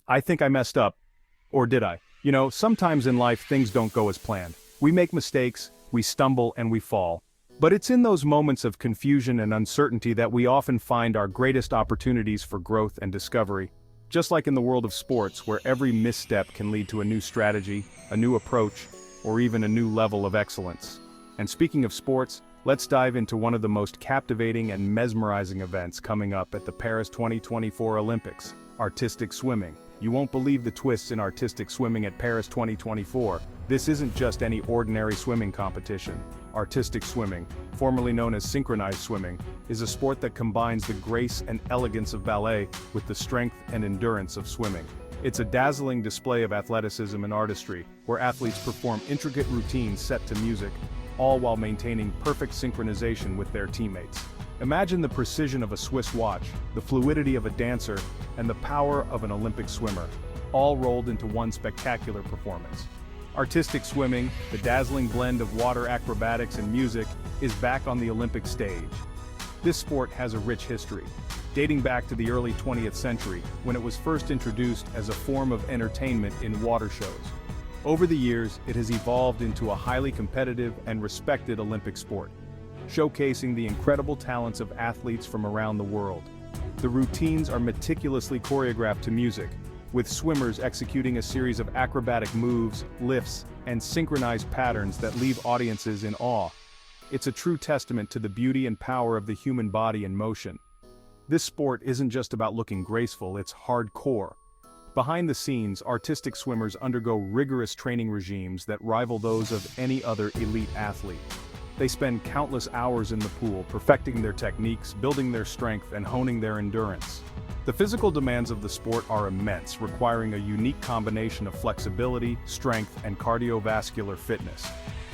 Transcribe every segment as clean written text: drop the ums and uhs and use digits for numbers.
I think I messed up. Or did I? Sometimes in life things don't go as planned. We make mistakes, we stumble and we fall. But it's in those moments of confusion and uncertainty that we often find our greatest opportunities for growth and discovery. Just like in the world of sports, where every misstep can lead to a new strategy, a new approach, or even a new level of excellence. And speaking of sports, let's dive into one of the most captivating and mesmerizing events coming up at the Paris 2024 Olympics: artistic swimming. You won't believe the twists in artistic swimming at Paris 2024. This isn't just any ordinary swimming competition. Artistic swimming, formerly known as synchronized swimming, is a sport that combines the grace and elegance of ballet with the strength and endurance of swimming. It's a dazzling display of athleticism and artistry, where athletes perform intricate routines set to music, all while maintaining perfect synchronization with their teammates. Imagine the precision of a Swiss watch, the fluidity of a dancer, and the power of an Olympic swimmer, all rolled into one spectacular performance. Artistic swimming, the dazzling blend of water acrobatics and music, is back on the Olympic stage. This sport has a rich history, dating back to the early 20th century, when it was first introduced as a form of entertainment in water shows. Over the years, it has evolved into a highly competitive and respected Olympic sport, showcasing the incredible talents of athletes from around the world. The routines are meticulously choreographed to music, with swimmers executing a series of acrobatic moves, lifts, and synchronized patterns that leave audiences in awe. It's a true testament to the beauty and power of the human body in motion. This sport isn't just about looking graceful, it's hardcore. Behind the scenes, artistic swimmers undergo rigorous training regimes that rival those of any other elite athlete. They spend countless hours in the pool, perfecting their techniques, building their strength, and honing their endurance. The physical demands of the sport are immense, requiring a unique combination of flexibility, strength, and cardiovascular fitness.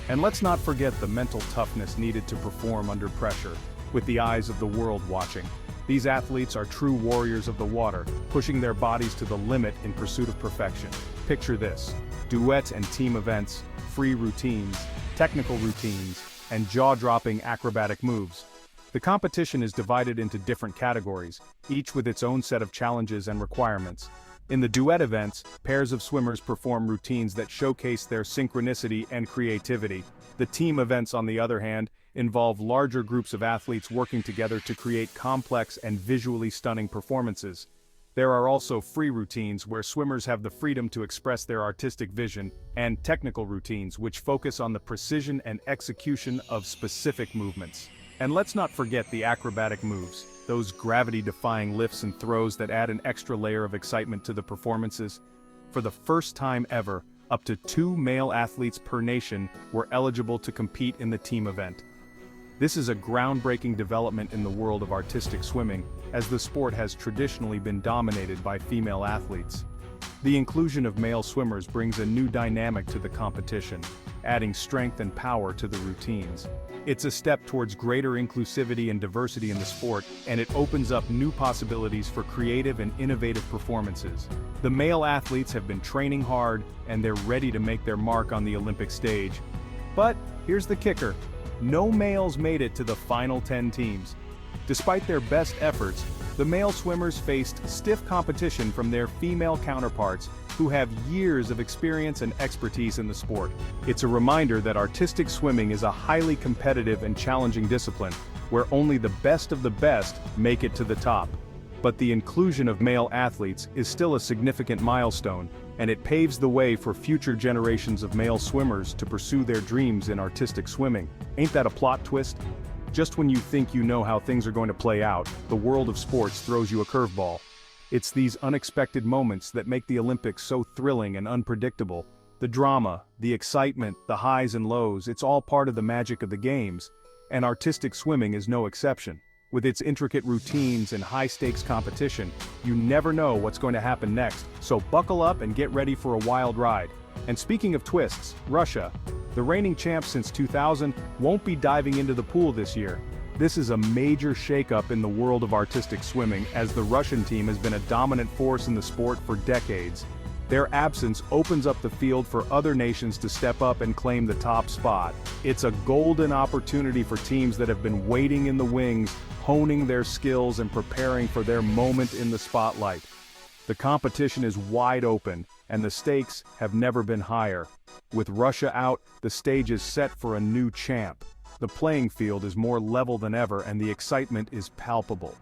And let's not forget the mental toughness needed to perform under pressure, with the eyes of the world watching. These athletes are true warriors of the water, pushing their bodies to the limit in pursuit of perfection. Picture this: duet and team events, free routines, technical routines, and jaw-dropping acrobatic moves. The competition is divided into different categories, each with its own set of challenges and requirements. In the duet events, pairs of swimmers perform routines that showcase their synchronicity and creativity. The team events, on the other hand, involve larger groups of athletes working together to create complex and visually stunning performances. There are also free routines where swimmers have the freedom to express their artistic vision, and technical routines which focus on the precision and execution of specific movements. And let's not forget the acrobatic moves, those gravity-defying lifts and throws that add an extra layer of excitement to the performances. For the first time ever, up to 2 male athletes per nation were eligible to compete in the team event. This is a groundbreaking development in the world of artistic swimming, as the sport has traditionally been dominated by female athletes. The inclusion of male swimmers brings a new dynamic to the competition, adding strength and power to the routines. It's a step towards greater inclusivity and diversity in the sport, and it opens up new possibilities for creative and innovative performances. The male athletes have been training hard, and they're ready to make their mark on the Olympic stage. But here's the kicker: no males made it to the final 10 teams. Despite their best efforts, the male swimmers faced stiff competition from their female counterparts, who have years of experience and expertise in the sport. It's a reminder that artistic swimming is a highly competitive and challenging discipline, where only the best of the best make it to the top. But the inclusion of male athletes is still a significant milestone, and it paves the way for future generations of male swimmers to pursue their dreams in artistic swimming. Ain't that a plot twist? Just when you think you know how things are going to play out, the world of sports throws you a curveball. It's these unexpected moments that make the Olympics so thrilling and unpredictable. The drama, the excitement, the highs and lows, it's all part of the magic of the games, and artistic swimming is no exception. With its intricate routines and high-stakes competition, you never know what's going to happen next, so buckle up and get ready for a wild ride. And speaking of twists, Russia, the reigning champs since 2000, won't be diving into the pool this year. This is a major shakeup in the world of artistic swimming, as the Russian team has been a dominant force in the sport for decades. Their absence opens up the field for other nations to step up and claim the top spot. It's a golden opportunity for teams that have been waiting in the wings, honing their skills and preparing for their moment in the spotlight. The competition is wide open, and the stakes have never been higher. With Russia out, the stage is set for a new champ. The playing field is more level than ever and the excitement is palpable.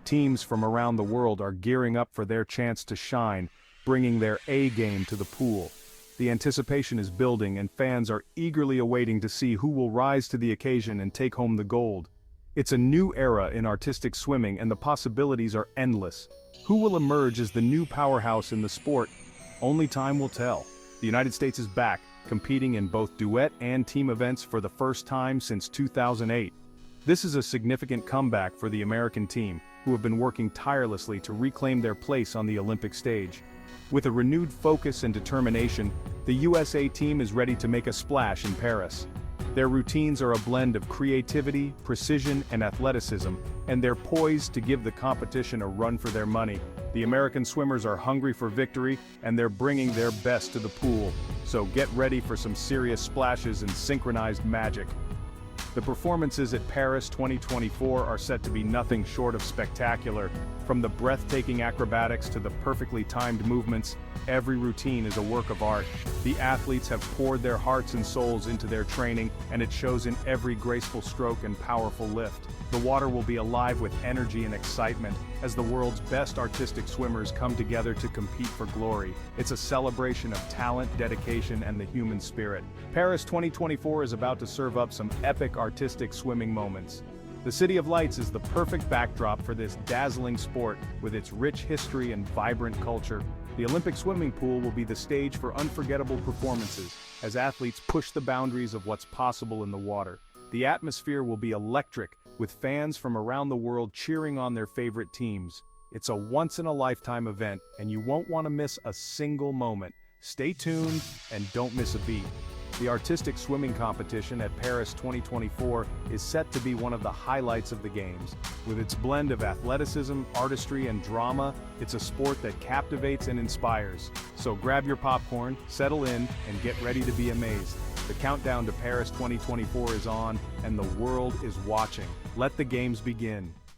Teams from around the world are gearing up for their chance to shine, bringing their A game to the pool. The anticipation is building and fans are eagerly awaiting to see who will rise to the occasion and take home the gold. It's a new era in artistic swimming and the possibilities are endless. Who will emerge as the new powerhouse in the sport? Only time will tell. The United States is back, competing in both duet and team events for the first time since 2008. This is a significant comeback for the American team, who have been working tirelessly to reclaim their place on the Olympic stage. With a renewed focus and determination, the USA team is ready to make a splash in Paris. Their routines are a blend of creativity, precision, and athleticism, and they're poised to give the competition a run for their money. The American swimmers are hungry for victory, and they're bringing their best to the pool. So get ready for some serious splashes and synchronized magic. The performances at Paris 2024 are set to be nothing short of spectacular. From the breathtaking acrobatics to the perfectly timed movements, every routine is a work of art. The athletes have poured their hearts and souls into their training, and it shows in every graceful stroke and powerful lift. The water will be alive with energy and excitement as the world's best artistic swimmers come together to compete for glory. It's a celebration of talent, dedication, and the human spirit. Paris 2024 is about to serve up some epic artistic swimming moments. The City of Lights is the perfect backdrop for this dazzling sport with its rich history and vibrant culture. The Olympic swimming pool will be the stage for unforgettable performances as athletes push the boundaries of what's possible in the water. The atmosphere will be electric, with fans from around the world cheering on their favorite teams. It's a once-in-a-lifetime event, and you won't want to miss a single moment. Stay tuned and don't miss a beat. The artistic swimming competition at Paris 2024 is set to be one of the highlights of the Games. With its blend of athleticism, artistry, and drama, it's a sport that captivates and inspires. So grab your popcorn, settle in, and get ready to be amazed. The countdown to Paris 2024 is on, and the world is watching. Let the Games begin.